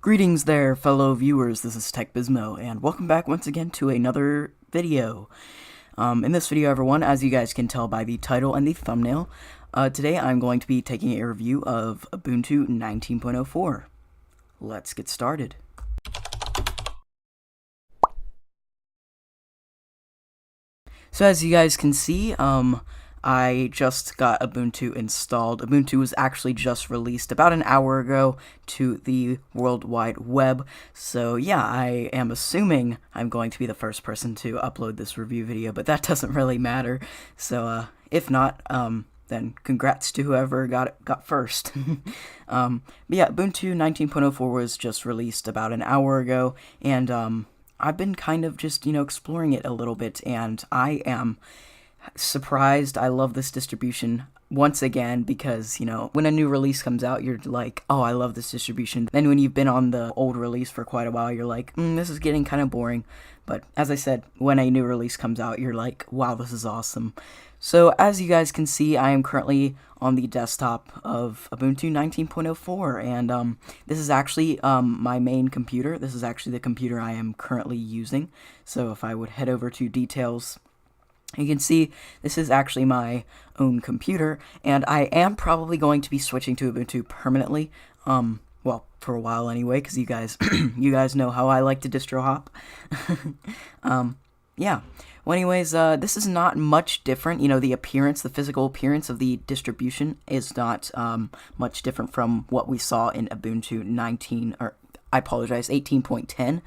Greetings there, fellow viewers. This is TechBizmo, and welcome back once again to another video. In this video, everyone, as you guys can tell by the title and the thumbnail, today I'm going to be taking a review of Ubuntu 19.04. Let's get started. So as you guys can see, I just got Ubuntu installed. Ubuntu was actually just released about an hour ago to the World Wide Web. So yeah, I am assuming I'm going to be the first person to upload this review video, but that doesn't really matter. So if not, then congrats to whoever got first. But yeah, Ubuntu 19.04 was just released about an hour ago, and I've been kind of just, exploring it a little bit, and I am surprised. I love this distribution once again because, when a new release comes out, you're like, oh, I love this distribution. Then when you've been on the old release for quite a while, you're like, this is getting kind of boring. But as I said, when a new release comes out, you're like, wow, this is awesome. So as you guys can see, I am currently on the desktop of Ubuntu 19.04, and this is actually my main computer. This is actually the computer I am currently using. So if I would head over to details, you can see this is actually my own computer, and I am probably going to be switching to Ubuntu permanently. Well, for a while anyway, because you guys know how I like to distro hop. Yeah. Well, anyways, this is not much different. The appearance, the physical appearance of the distribution is not much different from what we saw in Ubuntu 18.10.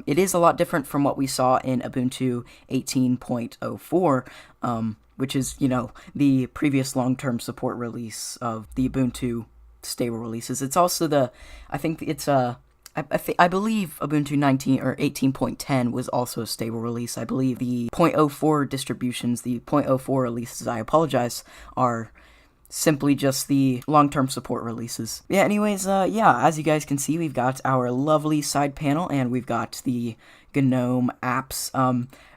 It is a lot different from what we saw in Ubuntu 18.04, which is, the previous long-term support release of the Ubuntu stable releases. It's also I think it's I believe Ubuntu 18.10 was also a stable release. I believe the .04 distributions, the .04 releases, I apologize, are simply just the long-term support releases. Yeah, anyways, yeah, as you guys can see, we've got our lovely side panel, and we've got the GNOME apps.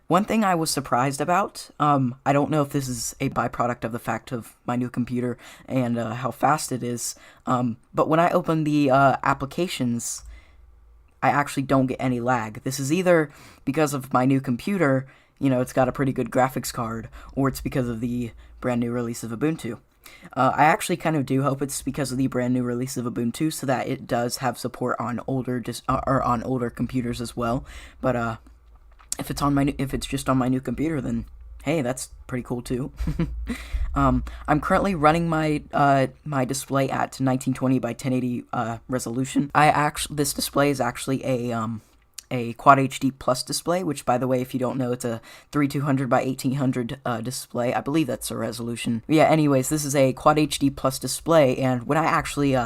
One thing I was surprised about, I don't know if this is a byproduct of the fact of my new computer and how fast it is, but when I open the applications, I actually don't get any lag. This is either because of my new computer, it's got a pretty good graphics card, or it's because of the brand new release of Ubuntu. I actually kind of do hope it's because of the brand new release of Ubuntu, so that it does have support on older computers as well. But if it's just on my new computer, then hey, that's pretty cool too. I'm currently running my my display at 1920 by 1080 resolution. This display is actually a Quad HD Plus display, which, by the way, if you don't know, it's a 3200 by 1800 display. I believe that's the resolution. But yeah, anyways, this is a Quad HD Plus display, and when I actually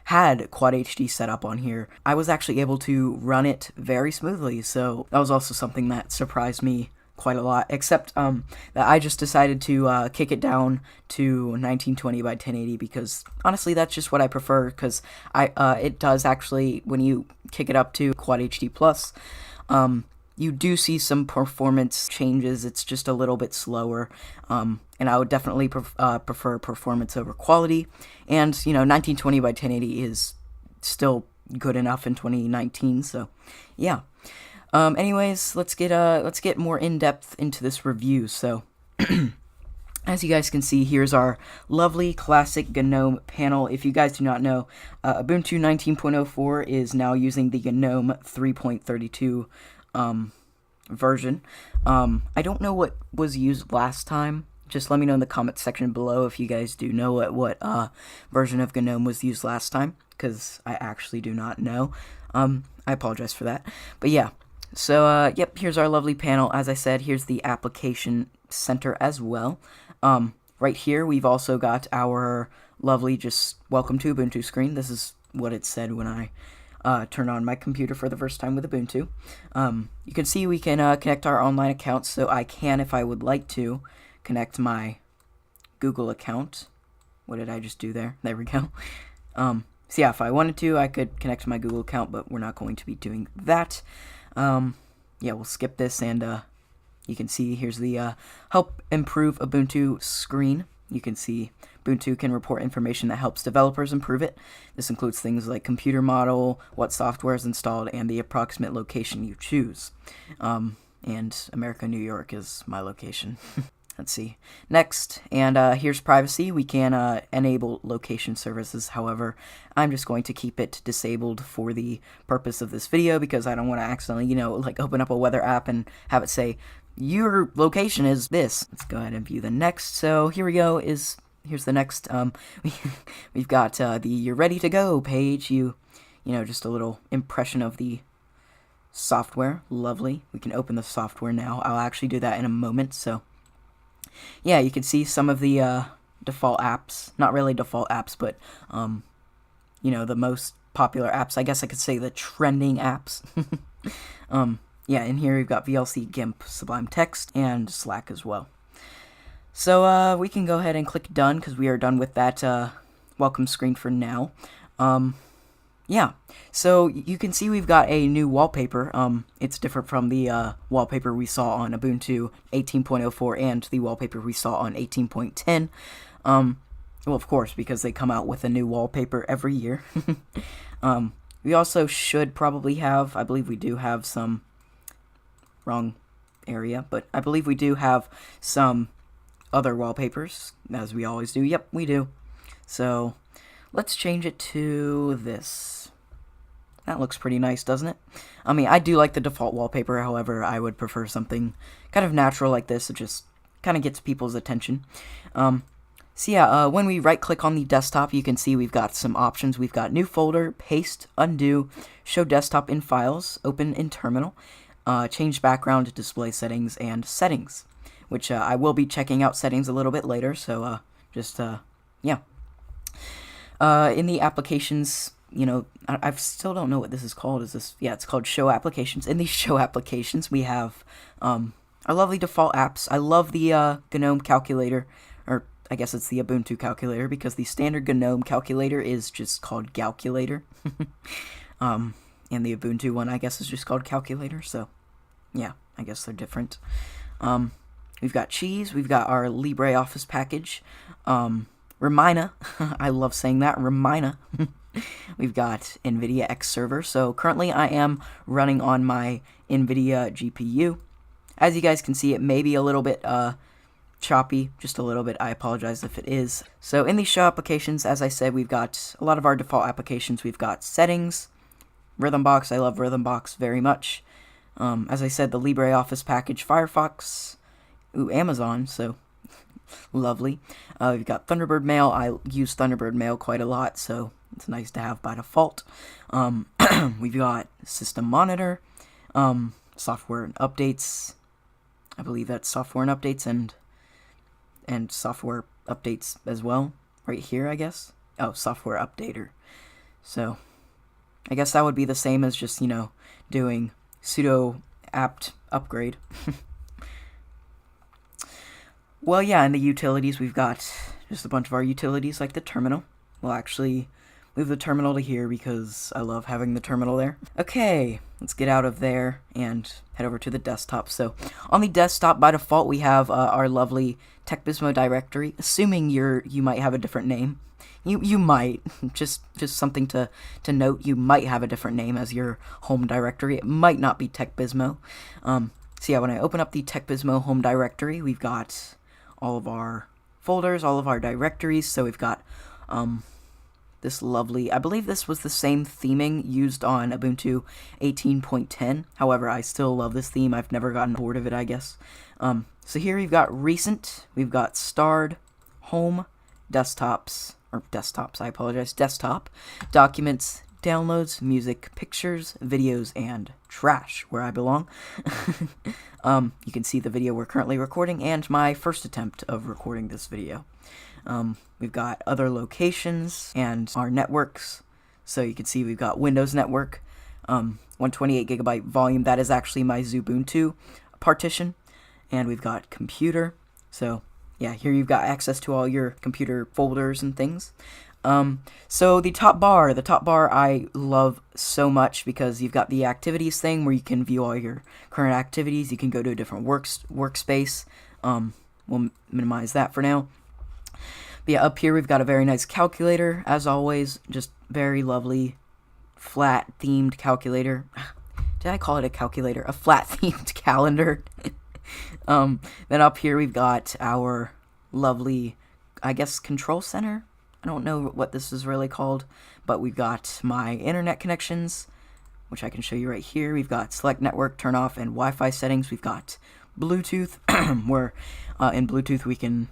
had Quad HD set up on here, I was actually able to run it very smoothly, so that was also something that surprised me quite a lot, except that I just decided to kick it down to 1920 by 1080 because honestly that's just what I prefer, because it does actually, when you kick it up to Quad HD Plus, you do see some performance changes. It's just a little bit slower, and I would definitely prefer performance over quality, and 1920 by 1080 is still good enough in 2019, so yeah. Anyways, let's get more in-depth into this review. So, as you guys can see, here's our lovely classic GNOME panel. If you guys do not know, Ubuntu 19.04 is now using the GNOME 3.32 version. I don't know what was used last time. Just let me know in the comment section below if you guys do know what version of GNOME was used last time, because I actually do not know. I apologize for that. But yeah. So, yep, here's our lovely panel. As I said, here's the application center as well. Right here, we've also got our lovely just welcome to Ubuntu screen. This is what it said when I turned on my computer for the first time with Ubuntu. You can see we can connect our online accounts, so I can, if I would like to, connect my Google account. What did I just do there? There we go. So yeah, if I wanted to, I could connect my Google account, but we're not going to be doing that. Yeah, we'll skip this, and you can see here's the help improve Ubuntu screen. You can see Ubuntu can report information that helps developers improve it. This includes things like computer model, what software is installed, and the approximate location you choose. And America, New York is my location. Let's see. Next, and here's privacy. We can enable location services. However, I'm just going to keep it disabled for the purpose of this video because I don't want to accidentally, like open up a weather app and have it say, your location is this. Let's go ahead and view the next. So here we go. Here's the next. We've got the you're ready to go page. Just a little impression of the software. Lovely. We can open the software now. I'll actually do that in a moment. So yeah, you can see some of the default apps. Not really default apps, but the most popular apps. I guess I could say the trending apps. Yeah, in here we've got VLC, GIMP, Sublime Text, and Slack as well. So we can go ahead and click done because we are done with that welcome screen for now. Yeah, so you can see we've got a new wallpaper. It's different from the wallpaper we saw on Ubuntu 18.04 and the wallpaper we saw on 18.10. Well, of course, because they come out with a new wallpaper every year. We also should probably have, I believe we do have some, wrong area, but I believe we do have some other wallpapers, as we always do. Yep, we do. So let's change it to this. That looks pretty nice, doesn't it? I mean, I do like the default wallpaper. However, I would prefer something kind of natural like this. It just kind of gets people's attention. So yeah, when we right-click on the desktop, you can see we've got some options. We've got new folder, paste, undo, show desktop in files, open in terminal, change background, display settings, and settings, which I will be checking out settings a little bit later. So yeah. In the applications, I still don't know what this is called. It's called show applications. In these show applications, we have our lovely default apps. I love the GNOME calculator, or I guess it's the Ubuntu calculator, because the standard GNOME calculator is just called Calculator. And the Ubuntu one, I guess, is just called Calculator. So yeah, I guess they're different. We've got Cheese. We've got our LibreOffice package. Remina. I love saying that. Remina. We've got NVIDIA X Server. So currently I am running on my NVIDIA GPU. As you guys can see, it may be a little bit choppy, just a little bit. I apologize if it is. So in these show applications, as I said, we've got a lot of our default applications. We've got settings, Rhythmbox. I love Rhythmbox very much. As I said, the LibreOffice package, Firefox, Amazon, so lovely. We've got Thunderbird Mail. I use Thunderbird Mail quite a lot, so it's nice to have by default. We've got System Monitor, software and updates. I believe that's software and updates and software updates as well. Right here, I guess. Oh, software updater. So I guess that would be the same as just, doing sudo apt upgrade. Well, yeah, in the utilities, we've got just a bunch of our utilities, like the terminal. We'll actually move the terminal to here because I love having the terminal there. Okay, let's get out of there and head over to the desktop. So on the desktop, by default, we have our lovely TechBizmo directory, assuming you might have a different name. You might, just something to note, you might have a different name as your home directory. It might not be TechBizmo. So yeah, when I open up the TechBizmo home directory, we've got all of our folders, all of our directories. So we've got this lovely, I believe this was the same theming used on Ubuntu 18.10. However, I still love this theme. I've never gotten bored of it, I guess. So here we've got recent, we've got starred, home, desktop, documents, downloads, music, pictures, videos, and trash, where I belong. You can see the video we're currently recording and my first attempt of recording this video. We've got other locations and our networks. So you can see we've got Windows Network, 128 gigabyte volume. That is actually my Ubuntu partition. And we've got computer. So yeah, here you've got access to all your computer folders and things. So the top bar I love so much because you've got the activities thing where you can view all your current activities. You can go to a different workspace. We'll minimize that for now. But yeah, up here we've got a very nice calculator, as always, just very lovely, flat themed calculator. Did I call it a calculator? A flat themed calendar. Then up here we've got our lovely, I guess, control center. I don't know what this is really called, but we've got my internet connections, which I can show you right here. We've got select network, turn off, and Wi-Fi settings. We've got Bluetooth, where in Bluetooth we can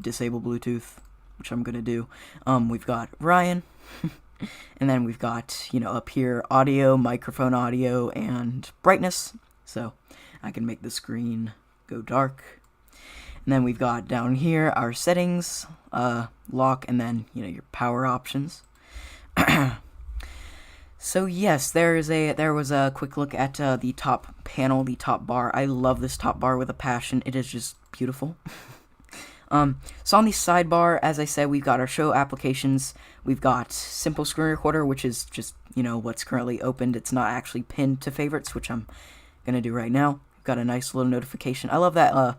disable Bluetooth, which I'm going to do. We've got Ryan, and then we've got, up here audio, microphone audio, and brightness. So I can make the screen go dark. And then we've got down here our settings, lock, and then, your power options. So yes, there was a quick look at the top panel, the top bar. I love this top bar with a passion. It is just beautiful. So on the sidebar, as I said, we've got our show applications. We've got simple screen recorder, which is just, what's currently opened. It's not actually pinned to favorites, which I'm going to do right now. We've got a nice little notification. I love that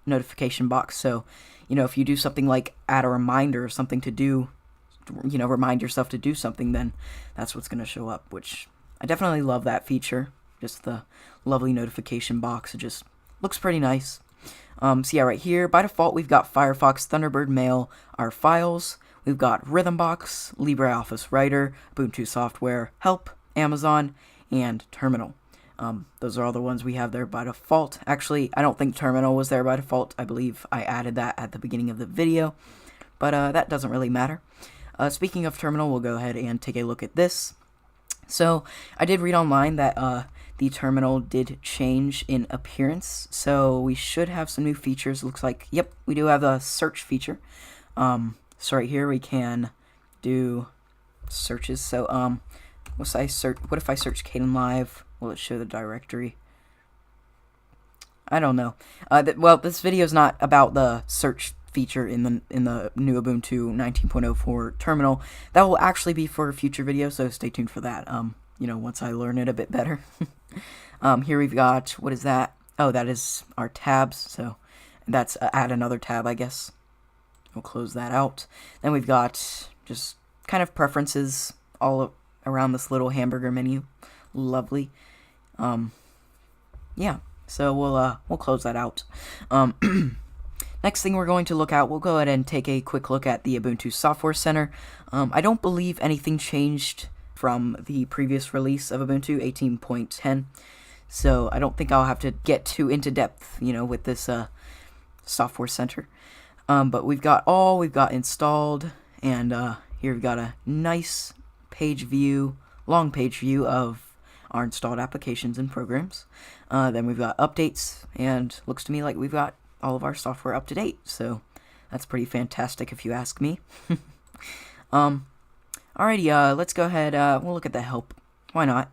notification box. So, if you do something like add a reminder or something to do, remind yourself to do something, then that's what's going to show up, which I definitely love that feature. Just the lovely notification box. It just looks pretty nice. So yeah, right here, by default, we've got Firefox, Thunderbird, Mail, our files. We've got Rhythmbox, LibreOffice Writer, Ubuntu Software, Help, Amazon, and Terminal. Those are all the ones we have there by default. Actually, I don't think Terminal was there by default. I believe I added that at the beginning of the video, but that doesn't really matter. Speaking of Terminal, we'll go ahead and take a look at this. So I did read online that the Terminal did change in appearance, so we should have some new features. Looks like, yep, we do have a search feature. So right here we can do searches. So what if I search Kdenlive? Will it show the directory? I don't know. Well, this video is not about the search feature in the new Ubuntu 19.04 terminal. That will actually be for a future video, so stay tuned for that. Once I learn it a bit better. Here we've got, what is that? Oh, that is our tabs. So that's add another tab, I guess. We'll close that out. Then we've got just kind of preferences all around this little hamburger menu. Lovely. Yeah. So we'll close that out. Next thing we're going to look at, we'll go ahead and take a quick look at the Ubuntu Software Center. I don't believe anything changed from the previous release of Ubuntu 18.10, so I don't think I'll have to get too into depth, with this Software Center. But we've got installed, and here we've got a nice long page view of our installed applications and programs. Then we've got updates, and looks to me like we've got all of our software up to date, so that's pretty fantastic if you ask me. Alrighty, let's go ahead, we'll look at the help. Why not?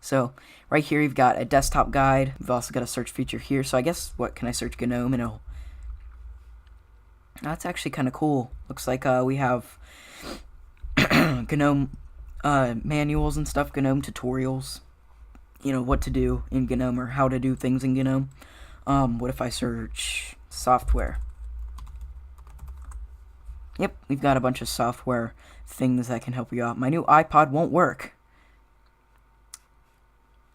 So, right here you've got a desktop guide. We've also got a search feature here, so I guess, what can I search? GNOME, and it'll... That's actually kind of cool. Looks like we have GNOME manuals and stuff, GNOME tutorials. What to do in GNOME or how to do things in GNOME. What if I search software? Yep, we've got a bunch of software things that can help you out. My new iPod won't work.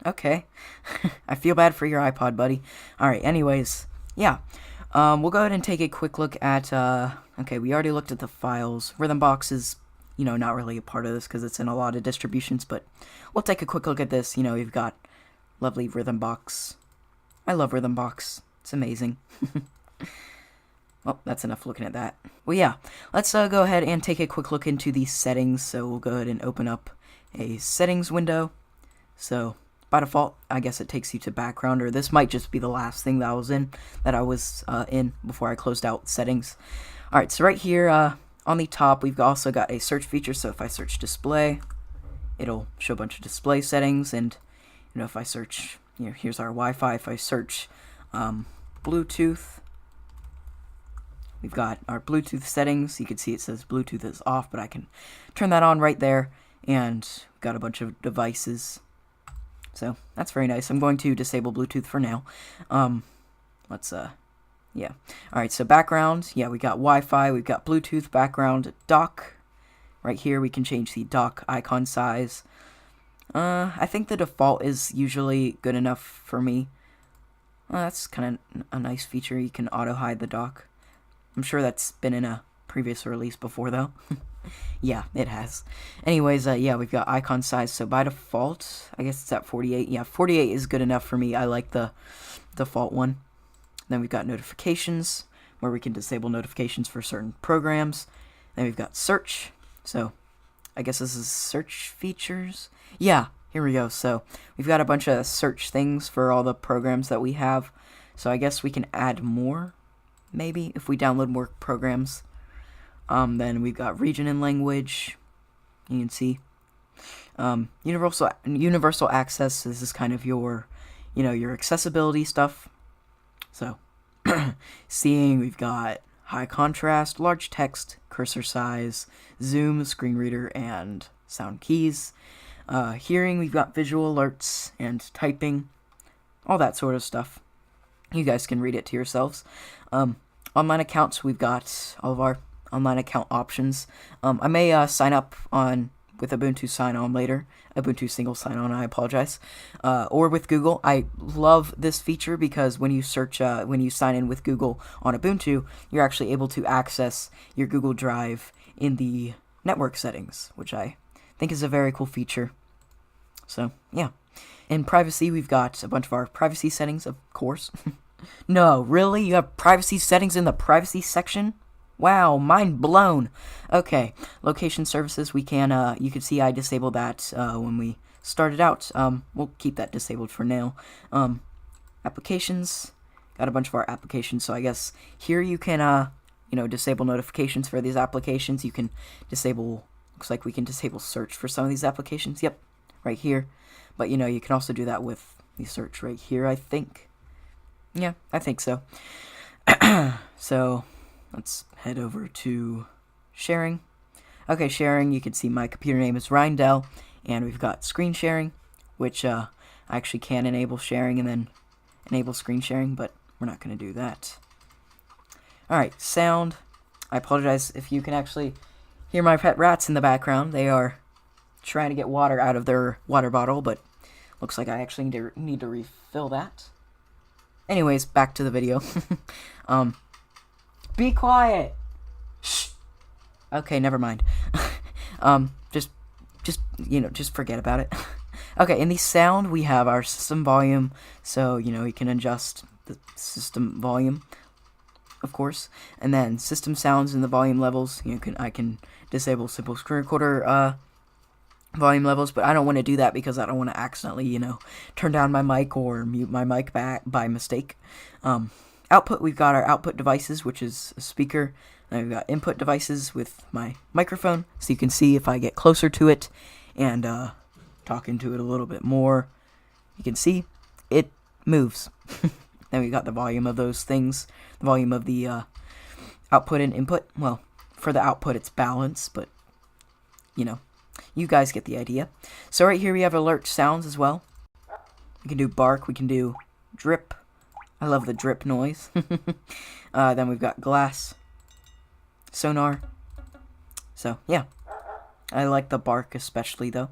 Okay. I feel bad for your iPod, buddy. Alright, anyways, yeah. We'll go ahead and take a quick look at, okay, we already looked at the files. Rhythmbox is, not really a part of this because it's in a lot of distributions, but we'll take a quick look at this. We've got lovely Rhythmbox. I love Rhythmbox. It's amazing. Well, that's enough looking at that. Well, yeah, let's go ahead and take a quick look into the settings. So we'll go ahead and open up a settings window. So by default, I guess it takes you to background, or this might just be the last thing that I was in before I closed out settings. All right, so right here on the top, we've also got a search feature. So if I search display, it'll show a bunch of display settings, and if I search, here's our Wi-Fi. If I search Bluetooth, we've got our Bluetooth settings. You can see it says Bluetooth is off, but I can turn that on right there, and we've got a bunch of devices. So that's very nice. I'm going to disable Bluetooth for now. Let's Yeah. Alright, so background. Yeah, we got Wi-Fi. We've got Bluetooth background dock. Right here, we can change the dock icon size. I think the default is usually good enough for me. That's kind of a nice feature. You can auto-hide the dock. I'm sure that's been in a previous release before, though. Yeah, it has. Anyways, yeah, we've got icon size. So by default, I guess it's at 48. Yeah, 48 is good enough for me. I like the default one. Then we've got notifications, where we can disable notifications for certain programs. Then we've got search. So I guess this is search features. Yeah, here we go. So we've got a bunch of search things for all the programs that we have. So I guess we can add more, maybe, if we download more programs. Then we've got region and language. You can see universal access. This is kind of your, your accessibility stuff. So seeing, we've got high contrast, large text, cursor size, zoom, screen reader, and sound keys. Hearing, we've got visual alerts and typing, all that sort of stuff. You guys can read it to yourselves. Online accounts, we've got all of our online account options. I may sign up with Ubuntu sign-on later. Ubuntu single sign-on, I apologize. Or with Google. I love this feature because when you when you sign in with Google on Ubuntu, you're actually able to access your Google Drive in the network settings, which I think is a very cool feature. So, yeah. In privacy, we've got a bunch of our privacy settings, of course. No, really? You have privacy settings in the privacy section? Wow, mind blown. Okay, location services, we can, you can see I disabled that when we started out. We'll keep that disabled for now. Applications, got a bunch of our applications, so I guess here you can, disable notifications for these applications. You can disable, looks like we can disable search for some of these applications. Yep, right here. But, you can also do that with the search right here, I think. Yeah, I think so. So let's head over to sharing. Okay, sharing, you can see my computer name is Rindell, and we've got screen sharing, which I actually can enable sharing and then enable screen sharing, but we're not going to do that. Alright, sound. I apologize if you can actually hear my pet rats in the background. They are trying to get water out of their water bottle, but looks like I actually need to refill that. Anyways, back to the video. Be quiet. Shh. Okay, never mind. Just forget about it. Okay, in the sound, we have our system volume. So, you can adjust the system volume, of course. And then system sounds and the volume levels. I can disable simple screen recorder volume levels, but I don't want to do that because I don't want to accidentally, turn down my mic or mute my mic back by mistake. Output, we've got our output devices, which is a speaker. And we've got input devices with my microphone, so you can see if I get closer to it and talk into it a little bit more. You can see it moves. Then we got the volume of those things, the volume of the output and input. Well, for the output, it's balanced, but you guys get the idea. So right here we have alert sounds as well. We can do bark, we can do drip. I love the drip noise. Then we've got glass, sonar. So, yeah. I like the bark especially, though.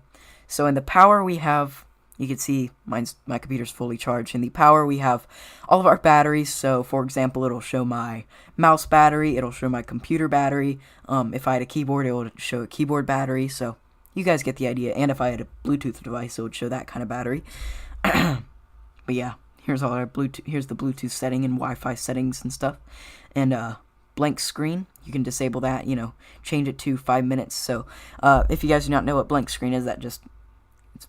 So in the power we have, you can see my computer's fully charged. In the power we have all of our batteries. So, for example, it'll show my mouse battery. It'll show my computer battery. If I had a keyboard, it will show a keyboard battery. So, you guys get the idea. And if I had a Bluetooth device, it would show that kind of battery. But yeah. Here's all our Bluetooth. Here's the Bluetooth setting and Wi-Fi settings and stuff. And blank screen, you can disable that. Change it to 5 minutes. So if you guys do not know what blank screen is, it's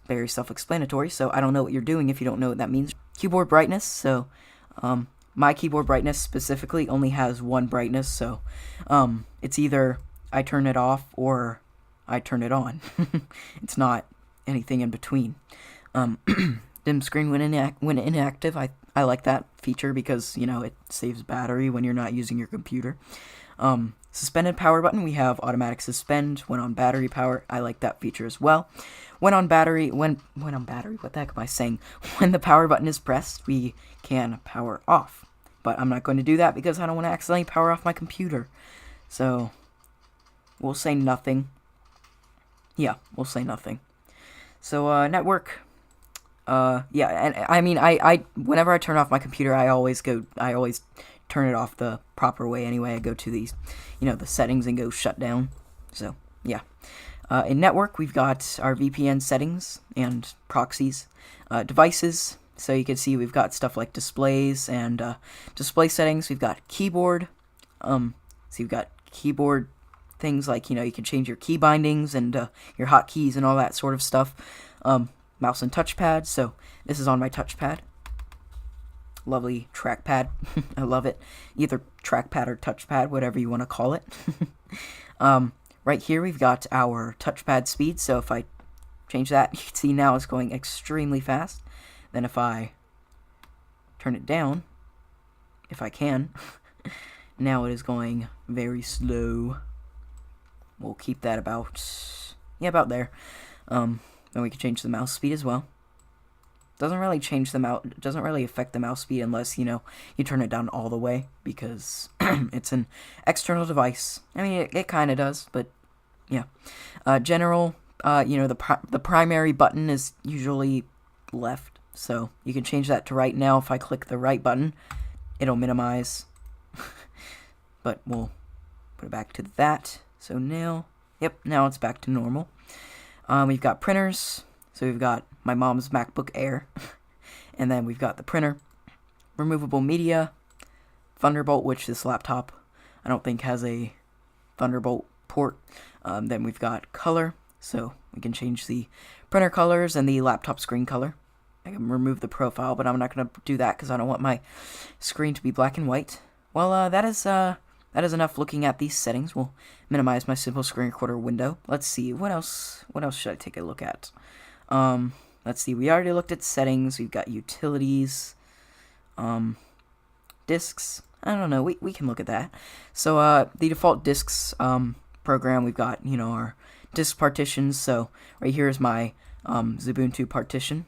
very self-explanatory. So I don't know what you're doing if you don't know what that means. Keyboard brightness. So my keyboard brightness specifically only has one brightness. So it's either I turn it off or I turn it on. It's not anything in between. Dim screen when inactive. I like that feature because, it saves battery when you're not using your computer. Suspended power button, we have automatic suspend when on battery power. I like that feature as well. When on battery, what the heck am I saying? When the power button is pressed, we can power off. but I'm not going to do that because I don't want to accidentally power off my computer. So we'll say nothing. Yeah, we'll say nothing. So network. Yeah, and I mean, I whenever I turn off my computer, I always turn it off the proper way anyway. I go to these, the settings and go shut down. So yeah. In network, we've got our VPN settings and proxies, devices. So you can see we've got stuff like displays and display settings. We've got keyboard. So you've got keyboard things like, you can change your key bindings and your hotkeys and all that sort of stuff. Mouse and touchpad. So this is on my touchpad. Lovely trackpad. I love it. Either trackpad or touchpad, whatever you want to call it. Right here we've got our touchpad speed. So if I change that, you can see now it's going extremely fast. Then if I turn it down, if I can, now it is going very slow. We'll keep that about there. Then we can change the mouse speed as well. Doesn't really change the mouse. Doesn't really affect the mouse speed unless you turn it down all the way because it's an external device. I mean, it kind of does, but yeah. General. The primary button is usually left, so you can change that to right. Now, if I click the right button, it'll minimize. But we'll put it back to that. So now, now it's back to normal. We've got printers. So we've got my mom's MacBook Air. And then we've got the printer. Removable media. Thunderbolt, which this laptop I don't think has a Thunderbolt port. Then we've got color. So we can change the printer colors and the laptop screen color. I can remove the profile, but I'm not going to do that because I don't want my screen to be black and white. Well, that is enough looking at these settings. We'll minimize my simple screen recorder window. Let's see, what else should I take a look at? Let's see, we already looked at settings. We've got utilities, disks. I don't know, we can look at that. So, the default disks, program, we've got, our disk partitions. So, right here is my, Ubuntu partition,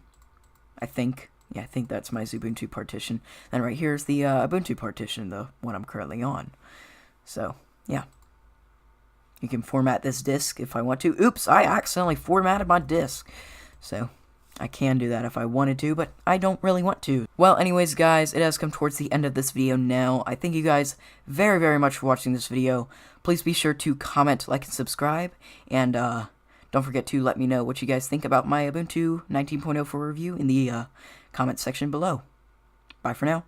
I think. Yeah, I think that's my Ubuntu partition. Then right here is the Ubuntu partition, the one I'm currently on. So, yeah. You can format this disk if I want to. Oops, I accidentally formatted my disk. So, I can do that if I wanted to, but I don't really want to. Well, anyways, guys, it has come towards the end of this video now. I thank you guys very, very much for watching this video. Please be sure to comment, like, and subscribe. And, don't forget to let me know what you guys think about my Ubuntu 19.04 review in the comment section below. Bye for now.